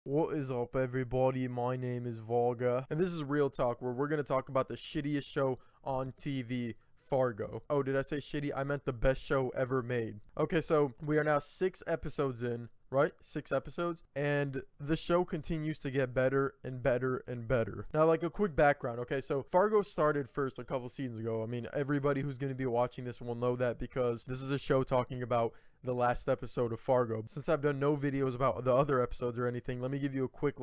What is up, everybody? My name is Volga, and this is Real Talk, where we're going to talk about the shittiest show on TV, Fargo. Oh, did I say shitty? I meant the best show ever made. Okay, so we are now 6 episodes in, right? 6 episodes, and the show continues to get better and better and better. Now, like a quick background, okay? So Fargo started first a couple seasons ago. I mean, everybody who's going to be watching this will know that because this is a show talking about the last episode of Fargo. Since I've done no videos about the other episodes or anything, let me give you a quick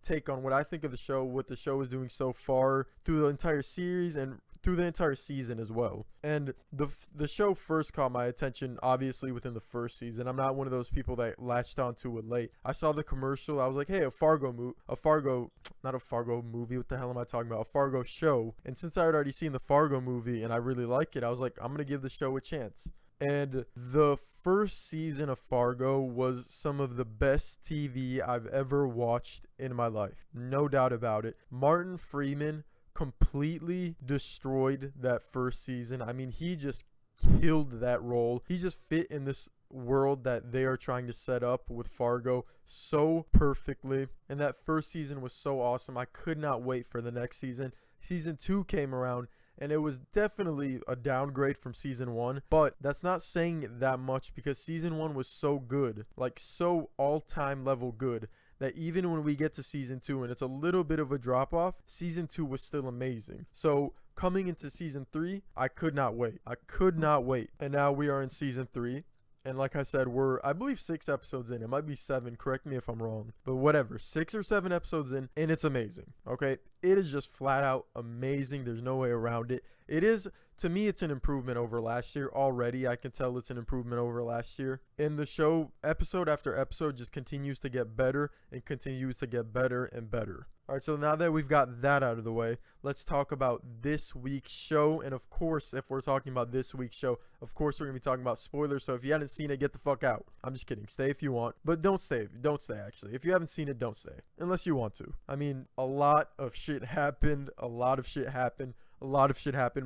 take on what I think of the show, what the show is doing so far through the entire series and through the entire season as well. And the show first caught my attention obviously within the first season. I'm not one of those people that latched onto it late. I saw the commercial, I was like, hey, not a Fargo movie, what the hell am I talking about? A Fargo show. And since I had already seen the Fargo movie and I really like it, I was like, I'm gonna give the show a chance. And the first season of Fargo was some of the best TV I've ever watched in my life. No doubt about it. Martin Freeman completely destroyed that first season. I mean, he just killed that role. He just fit in this world that they are trying to set up with Fargo so perfectly. And that first season was so awesome. I could not wait for the next season. Season 2 came around, and it was definitely a downgrade from season 1, but that's not saying that much because season 1 was so good, like so all-time level good, that even when we get to season 2 and it's a little bit of a drop-off, season 2 was still amazing. So coming into season 3, I could not wait. And now we are in season 3. And like I said, we're, I believe, 6 episodes in. It might be 7. Correct me if I'm wrong. But whatever. 6 or 7 episodes in, and it's amazing. Okay? It is just flat out amazing. There's no way around it. It is, to me, it's an improvement over last year. Already, I can tell it's an improvement over last year. And the show, episode after episode, just continues to get better and continues to get better and better. Alright, so now that we've got that out of the way, let's talk about this week's show. And of course, if we're talking about this week's show, of course we're going to be talking about spoilers. So if you haven't seen it, get the fuck out. I'm just kidding. Stay if you want. But don't stay. Don't stay, actually. If you haven't seen it, don't stay. Unless you want to. I mean, a lot of shit happened.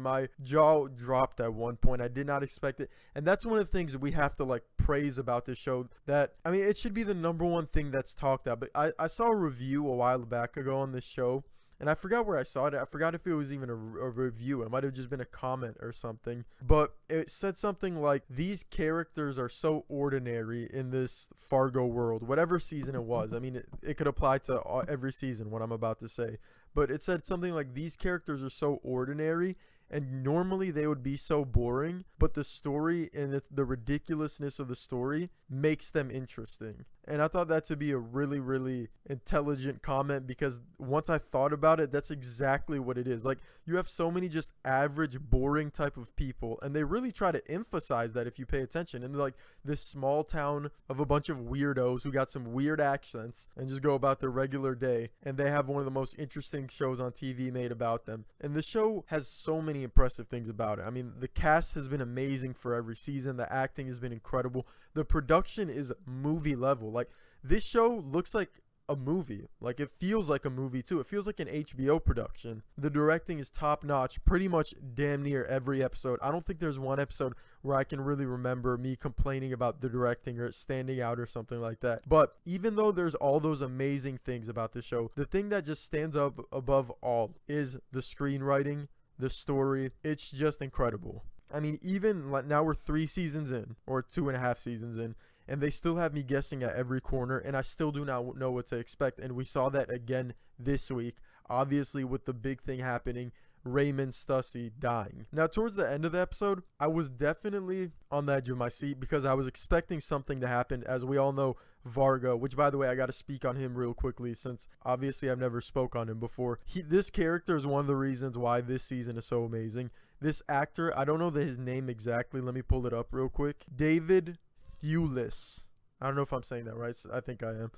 My jaw dropped at one point. I did not expect it. And that's one of the things that we have to praise about this show. That, I mean, it should be the #1 thing that's talked about. But I saw a review a while back ago on this show, and I forgot where I saw it. I forgot if it was even a review. It might have just been a comment or something. But it said something like, these characters are so ordinary in this Fargo world. Whatever season it was. I mean, it could apply to every season, what I'm about to say. But it said something like, these characters are so ordinary, and normally they would be so boring, but the story and the ridiculousness of the story makes them interesting. And I thought that to be a really, really intelligent comment, because once I thought about it, that's exactly what it is. Like, you have so many just average, boring type of people, and they really try to emphasize that if you pay attention. And like this small town of a bunch of weirdos who got some weird accents and just go about their regular day, and they have one of the most interesting shows on TV made about them. And the show has so many impressive things about it. I mean, the cast has been amazing for every season. The acting has been incredible. The production is movie level. Like, this show looks like a movie. Like, it feels like a movie too. It feels like an HBO production. The directing is top notch pretty much damn near every episode. I don't think there's one episode where I can really remember me complaining about the directing or it standing out or something like that. But even though there's all those amazing things about the show, the thing that just stands up above all is the screenwriting, the story. It's just incredible. I mean, even now we're 3 seasons in, or 2.5 seasons in, and they still have me guessing at every corner, and I still do not know what to expect. And we saw that again this week, obviously with the big thing happening, Raymond Stussy dying. Now, towards the end of the episode, I was definitely on the edge of my seat because I was expecting something to happen. As we all know, Fargo, which, by the way, I got to speak on him real quickly since obviously I've never spoke on him before. This character is one of the reasons why this season is so amazing. This actor, I don't know his name exactly. Let me pull it up real quick. David Thewlis. I don't know if I'm saying that right. I think I am.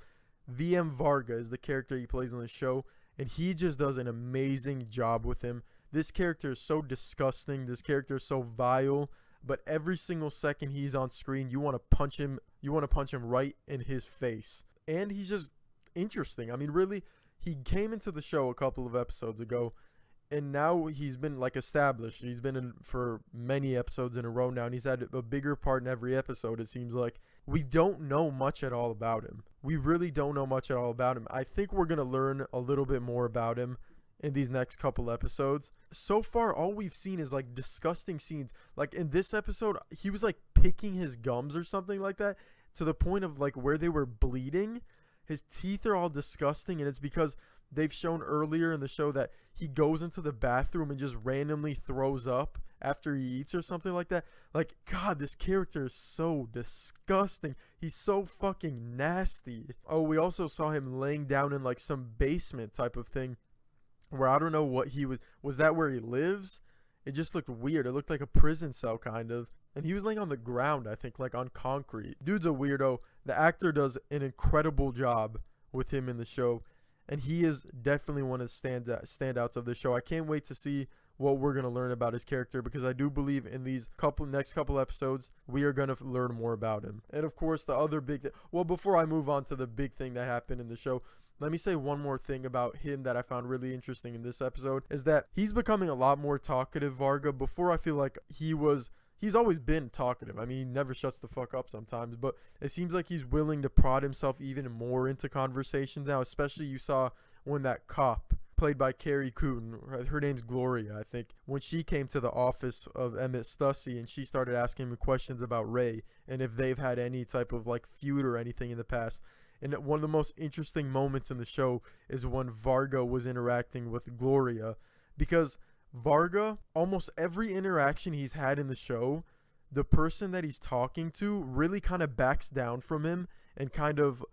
VM Varga is the character he plays on the show, and he just does an amazing job with him. This character is so disgusting. This character is so vile, but every single second he's on screen, you want to punch him. You want to punch him right in his face. And he's just interesting. I mean, really, he came into the show a couple of episodes ago, and now he's been like established. He's been in for many episodes in a row now, and he's had a bigger part in every episode, it seems like. We don't know much at all about him. We really don't know much at all about him. I think we're going to learn a little bit more about him in these next couple episodes. So far, all we've seen is like disgusting scenes. Like in this episode, he was like picking his gums or something like that, to the point of like where they were bleeding. His teeth are all disgusting, and it's because they've shown earlier in the show that he goes into the bathroom and just randomly throws up after he eats or something like that. Like, God, this character is so disgusting. He's so fucking nasty. Oh, we also saw him laying down in like some basement type of thing where I don't know what he was that where he lives? It just looked weird. It looked like a prison cell kind of. And he was laying on the ground, I think, like on concrete. Dude's a weirdo. The actor does an incredible job with him in the show, and he is definitely one of the standouts of the show. I can't wait to see what we're going to learn about his character, because I do believe in these next couple episodes we are going to learn more about him. And of course, the other big well, before I move on to the big thing that happened in the show, let me say one more thing about him that I found really interesting in this episode, is that he's becoming a lot more talkative, Varga. Before, I feel like he's always been talkative. I mean, he never shuts the fuck up sometimes, but it seems like he's willing to prod himself even more into conversations now, especially you saw when that cop, played by Carrie Coon, her name's Gloria, I think, when she came to the office of Emmett Stussy and she started asking him questions about Ray and if they've had any type of like feud or anything in the past. And one of the most interesting moments in the show is when Varga was interacting with Gloria, because Varga, almost every interaction he's had in the show, the person that he's talking to really kind of backs down from him and kind of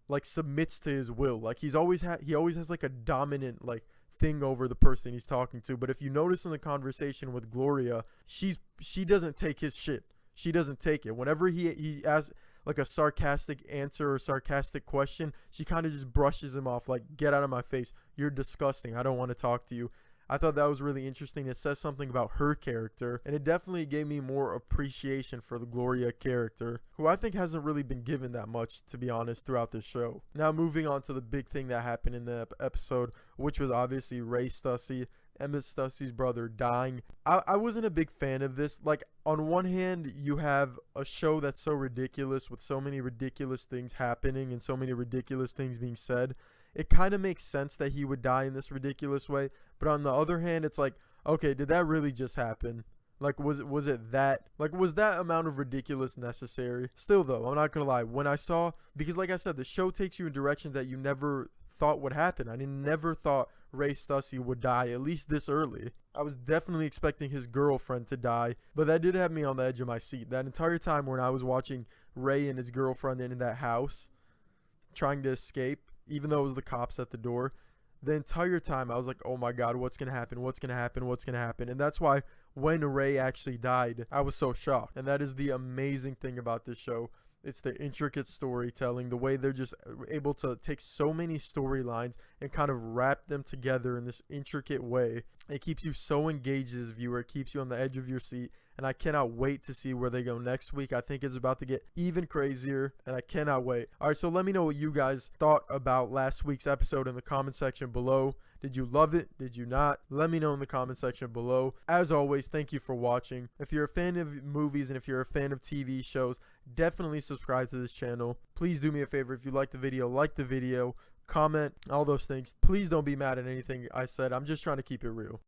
like submits to his will. Like he always has like a dominant like thing over the person he's talking to. But if you notice in the conversation with Gloria, she doesn't take his shit. She doesn't take it. Whenever he asks like a sarcastic answer or sarcastic question, she kind of just brushes him off like, get out of my face. You're disgusting. I don't want to talk to you. I thought that was really interesting. It says something about her character, and it definitely gave me more appreciation for the Gloria character, who I think hasn't really been given that much, to be honest, throughout this show. Now moving on to the big thing that happened in the episode, which was obviously Ray Stussy, Emmett Stussy's brother, dying. I wasn't a big fan of this. Like, on one hand, you have a show that's so ridiculous with so many ridiculous things happening and so many ridiculous things being said. It kind of makes sense that he would die in this ridiculous way. But on the other hand, it's like, okay, did that really just happen? Like, was it that? Like, was that amount of ridiculous necessary? Still, though, I'm not going to lie. When I saw, because like I said, the show takes you in directions that you never thought would happen. I never thought Ray Stussy would die, at least this early. I was definitely expecting his girlfriend to die, but that did have me on the edge of my seat. That entire time when I was watching Ray and his girlfriend in that house, trying to escape, even though it was the cops at the door, the entire time I was like, oh my God, what's going to happen? What's going to happen? What's going to happen? And that's why when Ray actually died, I was so shocked. And that is the amazing thing about this show. It's the intricate storytelling, the way they're just able to take so many storylines and kind of wrap them together in this intricate way. It keeps you so engaged as a viewer. It keeps you on the edge of your seat. And I cannot wait to see where they go next week. I think it's about to get even crazier, and I cannot wait. All right, so let me know what you guys thought about last week's episode in the comment section below. Did you love it? Did you not? Let me know in the comment section below. As always, thank you for watching. If you're a fan of movies and if you're a fan of TV shows, definitely subscribe to this channel. Please do me a favor. If you like the video, comment, all those things. Please don't be mad at anything I said. I'm just trying to keep it real.